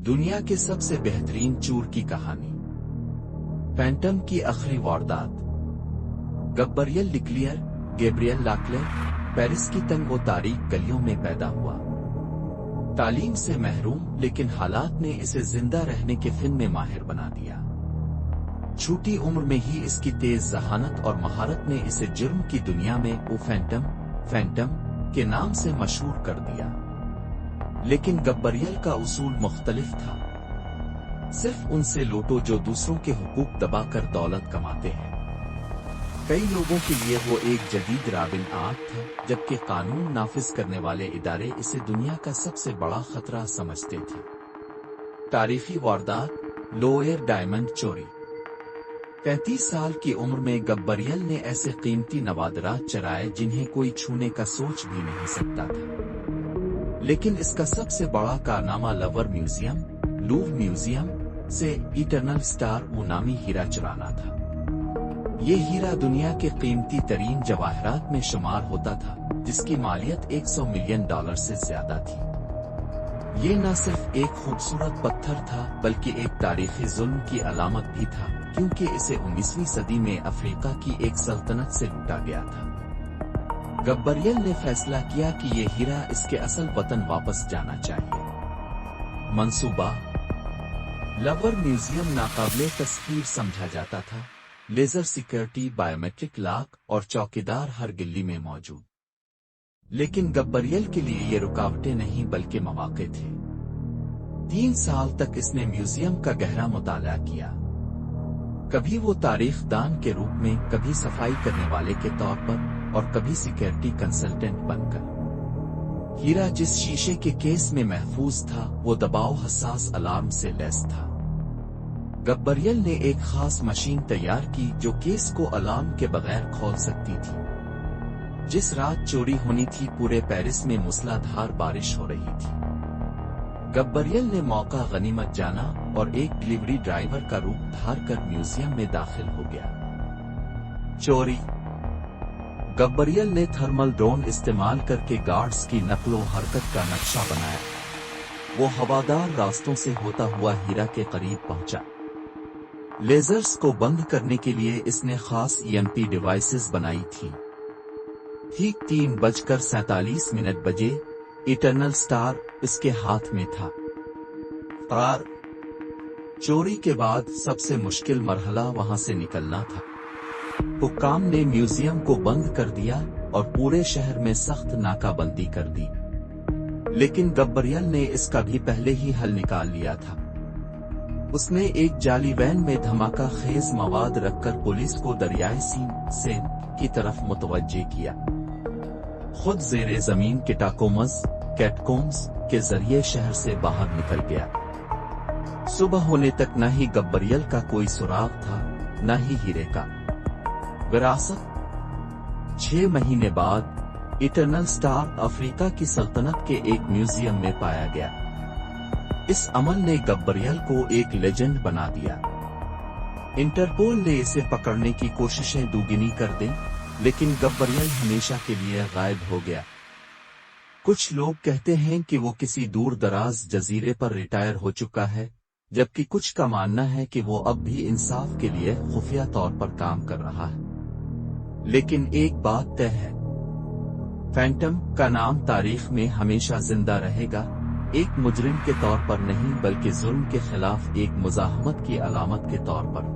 दुनिया के सबसे बेहतरीन चोर की कहानी। फैंटम की आखिरी वारदात। गब्रियल लिक्लियर गैब्रियल लाक्ले पेरिस की तंग व तारीक गलियों में पैदा हुआ। तालीम से महरूम, लेकिन हालात ने इसे जिंदा रहने के फिन में माहिर बना दिया। छोटी उम्र में ही इसकी तेज जहानत और महारत ने इसे जुर्म की दुनिया में फैंटम के नाम से मशहूर कर दिया। लेकिन गब्रियल का उसूल मुख्तलिफ था। सिर्फ उनसे लूटो जो दूसरों के हुकूक दबाकर दौलत कमाते हैं। कई लोगों के लिए वो एक जदीद रॉबिन आर्ट था, जबकि कानून नाफिज करने वाले इदारे इसे दुनिया का सबसे बड़ा खतरा समझते थे। तारीखी वारदात। लोएर डायमंड चोरी। 35 साल की उम्र में गब्रियल ने ऐसे कीमती नवादरात चराए जिन्हें कोई छूने का सोच भी नहीं सकता था। लेकिन इसका सबसे बड़ा कारनामा लवर लूव म्यूजियम से इटरनल स्टार नामी हीरा चुराना था। ये हीरा दुनिया के कीमती तरीन जवाहरात में शुमार होता था, जिसकी मालियत $100 मिलियन से ज्यादा थी। ये न सिर्फ एक खूबसूरत पत्थर था, बल्कि एक तारीखी जुल्म की अलामत भी था, क्योंकि इसे 19वीं सदी में अफ्रीका की एक सल्तनत से लूटा गया था। गब्रियल ने फैसला किया कि ये हीरा इसके असल वतन वापस जाना चाहिए। मंसूबा। लवर म्यूजियम नाकाबिले तस्वीर समझा जाता था। लेजर सिक्योरिटी, बायोमेट्रिक लॉक और चौकीदार हर गली में मौजूद। लेकिन गब्रियल के लिए ये रुकावटें नहीं बल्कि मौके थे। 3 साल तक इसने म्यूजियम का गहरा मुताला किया, कभी वो तारीख दान के रूप में, कभी सफाई करने वाले के तौर पर और कभी सिक्योरिटी कंसल्टेंट बनकर। हीरा जिस शीशे के केस में महफूज था, वो दबाव हसास अलार्म से लैस था। गब्रियल ने एक खास मशीन तैयार की जो केस को अलार्म के बगैर खोल सकती थी। जिस रात चोरी होनी थी, पूरे पेरिस में मूसलाधार बारिश हो रही थी। गब्रियल ने मौका गनीमत जाना और एक डिलीवरी ड्राइवर का रूप धारकर म्यूजियम में दाखिल हो गया। चोरी। गब्रियल ने थर्मल ड्रोन इस्तेमाल करके गार्ड्स की नकलो हरकत का नक्शा बनाया। वो हवादार रास्तों से होता हुआ हीरा के करीब पहुंचा। लेजर्स को बंद करने के लिए इसने खास EMP डिवाइसेस बनाई थी। ठीक 3:47 बजे इटरनल स्टार इसके हाथ में था। चोरी के बाद सबसे मुश्किल मरहला वहां से निकलना था। हुक्काम ने म्यूजियम को बंद कर दिया और पूरे शहर में सख्त नाकाबंदी कर दी। लेकिन गब्रियल ने इसका भी पहले ही हल निकाल लिया था। उसने एक जाली वैन में धमाका खेज मवाद रखकर पुलिस को दरियाए सेन की तरफ मुतवज्जे किया। खुद जेरे जमीन कैटकोम्स के जरिए शहर से बाहर निकल गया। सुबह होने तक न ही गब्रियल का कोई सुराग था, न ही हीरे का। विरासत। 6 महीने बाद इटरनल स्टार अफ्रीका की सल्तनत के एक म्यूजियम में पाया गया। इस अमल ने गब्रियल को एक लेजेंड बना दिया। इंटरपोल ने इसे पकड़ने की कोशिशें दुगनी कर दी, लेकिन गब्रियल हमेशा के लिए गायब हो गया। कुछ लोग कहते हैं कि वो किसी दूर दराज जजीरे पर रिटायर हो चुका है, जबकि कुछ का मानना है कि वो अब भी इंसाफ के लिए खुफिया तौर पर काम कर रहा है। लेकिन एक बात तय है, फैंटम का नाम तारीख में हमेशा जिंदा रहेगा, एक मुजरिम के तौर पर नहीं बल्कि जुल्म के खिलाफ एक मुजाहमत की अलामत के तौर पर।